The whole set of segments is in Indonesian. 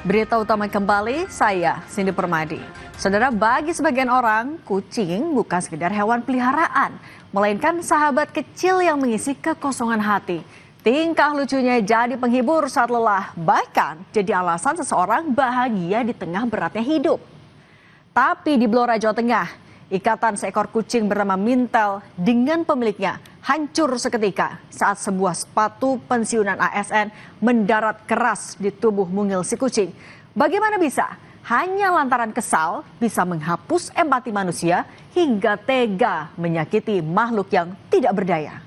Berita utama kembali, saya Cindy Permadi. Saudara, bagi sebagian orang, kucing bukan sekedar hewan peliharaan, melainkan sahabat kecil yang mengisi kekosongan hati. Tingkah lucunya jadi penghibur saat lelah, bahkan jadi alasan seseorang bahagia di tengah beratnya hidup. Tapi di Blora, Jawa Tengah, ikatan seekor kucing bernama Mintel dengan pemiliknya hancur seketika saat sebuah sepatu pensiunan ASN mendarat keras di tubuh mungil si kucing. Bagaimana bisa? Hanya lantaran kesal bisa menghapus empati manusia hingga tega menyakiti makhluk yang tidak berdaya.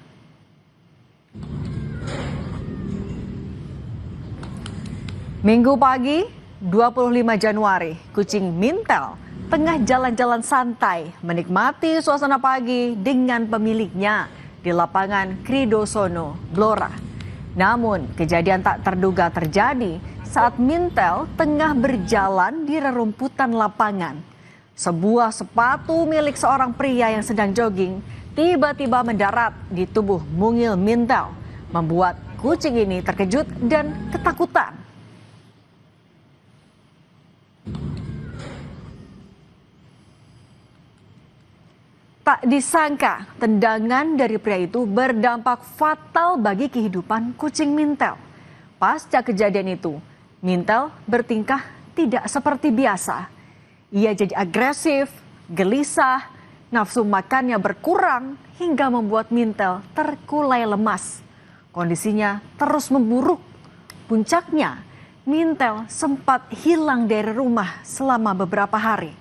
Minggu pagi, 25 Januari, kucing Mintel tengah jalan-jalan santai menikmati suasana pagi dengan pemiliknya di lapangan Kridosono, Blora. Namun kejadian tak terduga terjadi saat Mintel tengah berjalan di rerumputan lapangan. Sebuah sepatu milik seorang pria yang sedang jogging tiba-tiba mendarat di tubuh mungil Mintel, membuat kucing ini terkejut dan ketakutan. Tak disangka, tendangan dari pria itu berdampak fatal bagi kehidupan kucing Mintel. Pasca kejadian itu, Mintel bertingkah tidak seperti biasa. Ia jadi agresif, gelisah, nafsu makannya berkurang hingga membuat Mintel terkulai lemas. Kondisinya terus memburuk. Puncaknya, Mintel sempat hilang dari rumah selama beberapa hari.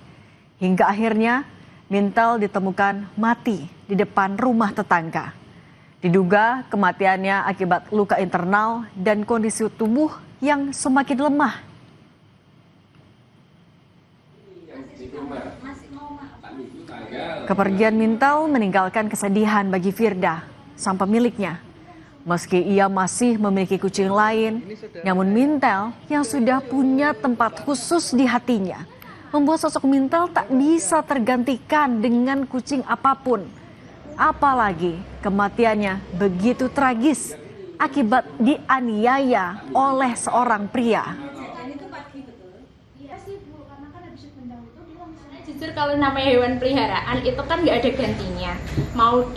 Hingga akhirnya Mintel ditemukan mati di depan rumah tetangga. Diduga kematiannya akibat luka internal dan kondisi tubuh yang semakin lemah. Kepergian Mintel meninggalkan kesedihan bagi Firda, sang pemiliknya. Meski ia masih memiliki kucing lain, namun Mintel yang sudah punya tempat khusus di hatinya membuat sosok Mintel tak bisa tergantikan dengan kucing apapun. Apalagi kematiannya begitu tragis akibat dianiaya oleh seorang pria. Jujur kalau namanya hewan peliharaan itu kan nggak ada gantinya. Mau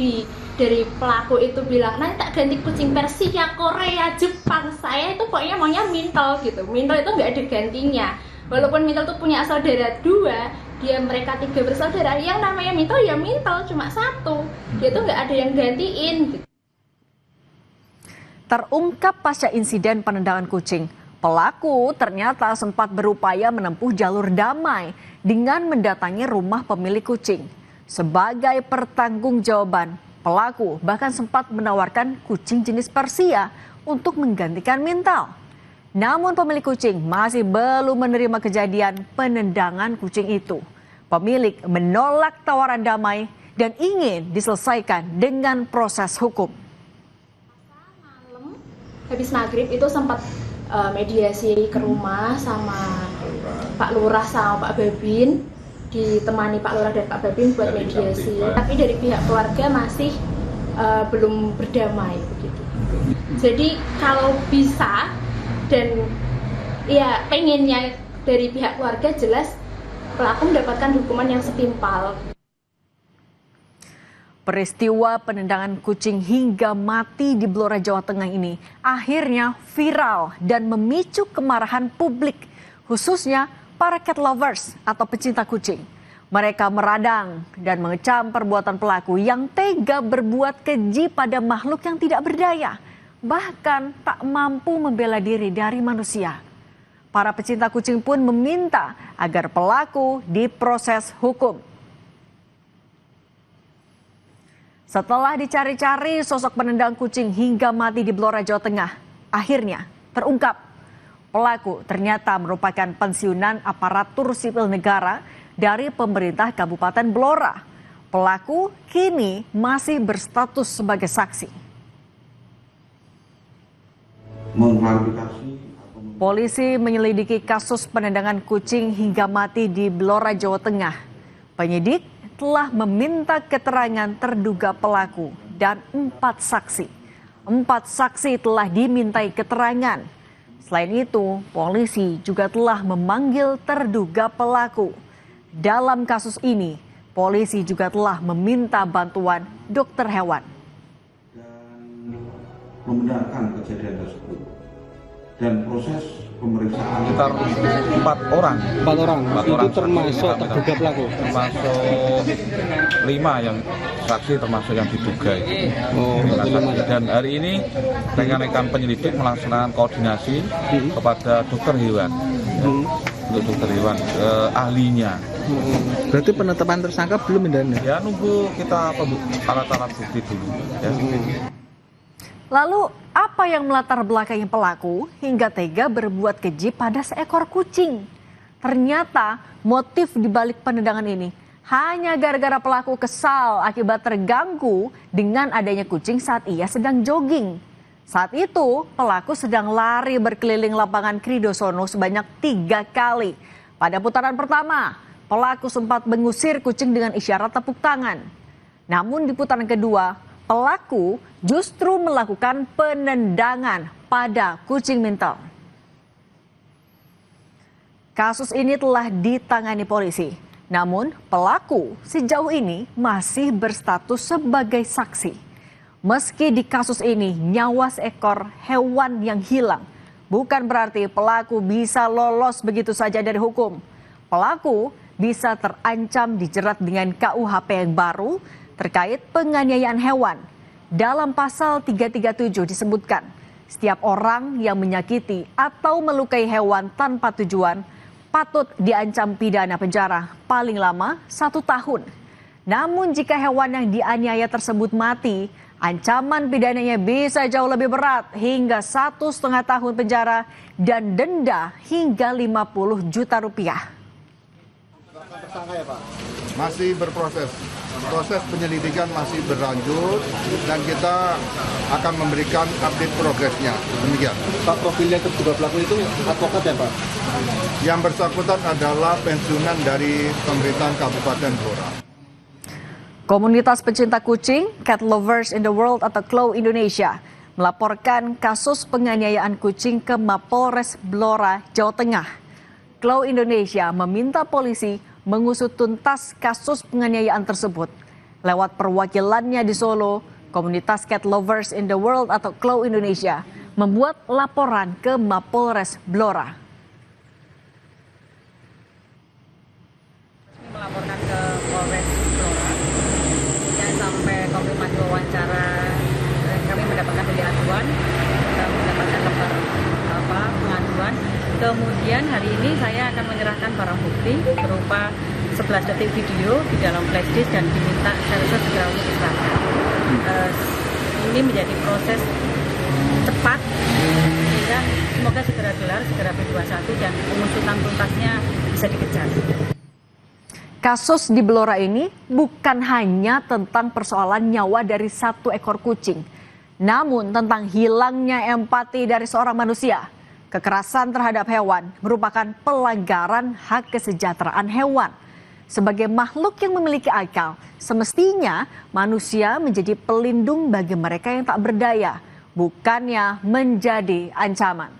dari pelaku itu bilang, nanti tak ganti kucing Persia, Korea, Jepang, saya itu pokoknya maunya Mintel gitu. Mintel itu nggak ada gantinya. Walaupun Mintel tuh punya saudara 2, mereka 3 bersaudara, yang namanya Mintel ya Mintel cuma 1. Dia tuh nggak ada yang gantiin. Gitu. Terungkap pasca insiden penendangan kucing, pelaku ternyata sempat berupaya menempuh jalur damai dengan mendatangi rumah pemilik kucing. Sebagai pertanggungjawaban, pelaku bahkan sempat menawarkan kucing jenis Persia untuk menggantikan Mintel. Namun pemilik kucing masih belum menerima kejadian penendangan kucing itu. Pemilik menolak tawaran damai dan ingin diselesaikan dengan proses hukum. Malam habis maghrib itu sempat mediasi ke rumah sama Pak Lurah sama Pak Babin, ditemani Pak Lurah dan Pak Babin buat mediasi. Tapi dari pihak keluarga masih belum berdamai begitu. Jadi kalau bisa dan ya pengennya dari pihak keluarga jelas pelaku mendapatkan hukuman yang setimpal. Peristiwa penendangan kucing hingga mati di Blora, Jawa Tengah ini akhirnya viral dan memicu kemarahan publik, khususnya para cat lovers atau pecinta kucing. Mereka meradang dan mengecam perbuatan pelaku yang tega berbuat keji pada makhluk yang tidak berdaya, bahkan tak mampu membela diri dari manusia. Para pecinta kucing pun meminta agar pelaku diproses hukum. Setelah dicari-cari sosok penendang kucing hingga mati di Blora, Jawa Tengah, akhirnya terungkap. Pelaku ternyata merupakan pensiunan aparatur sipil negara dari pemerintah Kabupaten Blora. Pelaku kini masih berstatus sebagai saksi. Polisi menyelidiki kasus penendangan kucing hingga mati di Blora, Jawa Tengah. Penyidik telah meminta keterangan terduga pelaku dan 4 saksi. 4 saksi telah dimintai keterangan. Selain itu, polisi juga telah memanggil terduga pelaku. Dalam kasus ini, polisi juga telah meminta bantuan dokter hewan. Membenarkan kejadian tersebut dan proses pemeriksaan sekitar 4 orang itu termasuk terduga pelaku, termasuk 5 yang saksi termasuk yang diduga itu. Dan hari ini rekan-rekan penyelidik melaksanakan koordinasi kepada dokter hewan untuk dokter hewan ahlinya. Berarti penetapan tersangka belum ini? Ya nunggu kita alat-alat bukti dulu ya. Lalu, apa yang melatar belakangi pelaku hingga tega berbuat keji pada seekor kucing? Ternyata motif dibalik penendangan ini hanya gara-gara pelaku kesal akibat terganggu dengan adanya kucing saat ia sedang jogging. Saat itu, pelaku sedang lari berkeliling lapangan Kridosono sebanyak 3 kali. Pada putaran pertama, pelaku sempat mengusir kucing dengan isyarat tepuk tangan. Namun di putaran kedua, pelaku justru melakukan penendangan pada kucing mintel. Kasus ini telah ditangani polisi, namun pelaku sejauh ini masih berstatus sebagai saksi. Meski di kasus ini nyawa seekor hewan yang hilang, bukan berarti pelaku bisa lolos begitu saja dari hukum. Pelaku bisa terancam dijerat dengan KUHP yang baru terkait penganiayaan hewan. Dalam pasal 337 disebutkan, setiap orang yang menyakiti atau melukai hewan tanpa tujuan patut diancam pidana penjara paling lama 1 tahun. Namun jika hewan yang dianiaya tersebut mati, ancaman pidananya bisa jauh lebih berat hingga 1,5 tahun penjara dan denda hingga 50 juta rupiah. Tersangka ya Pak? Masih berproses. Proses penyelidikan masih berlanjut dan kita akan memberikan update progresnya. Demikian. Pak, profilnya terduga pelaku itu advokat ya Pak? Yang bersangkutan adalah pensiunan dari pemerintahan Kabupaten Blora. Komunitas pencinta kucing, Cat Lovers in the World atau CLOW Indonesia, melaporkan kasus penganiayaan kucing ke Mapolres Blora, Jawa Tengah. CLOW Indonesia meminta polisi mengusut tuntas kasus penganiayaan tersebut. Lewat perwakilannya di Solo, komunitas Cat Lovers in the World atau CLOW Indonesia membuat laporan ke Mapolres Blora. Melaporkan ke Polres Blora, dan sampai konfirmasi wawancara kami mendapatkan dari aduan, kami mendapatkan lembar pengaduan. Kemudian hari ini saya akan menyerahkan barang bukti berupa 11 detik video di dalam flash disk dan diminta server segera untuk diserahkan. Ini menjadi proses cepat sehingga semoga segera gelar, segera P21 dan pengusutan tuntasnya bisa dikejar. Kasus di Blora ini bukan hanya tentang persoalan nyawa dari 1 ekor kucing, namun tentang hilangnya empati dari seorang manusia. Kekerasan terhadap hewan merupakan pelanggaran hak kesejahteraan hewan. Sebagai makhluk yang memiliki akal, semestinya manusia menjadi pelindung bagi mereka yang tak berdaya, bukannya menjadi ancaman.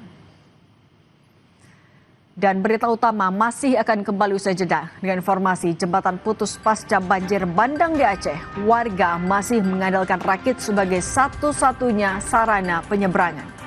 Dan berita utama masih akan kembali usai jeda dengan informasi jembatan putus pasca banjir bandang di Aceh. Warga masih mengandalkan rakit sebagai satu-satunya sarana penyeberangan.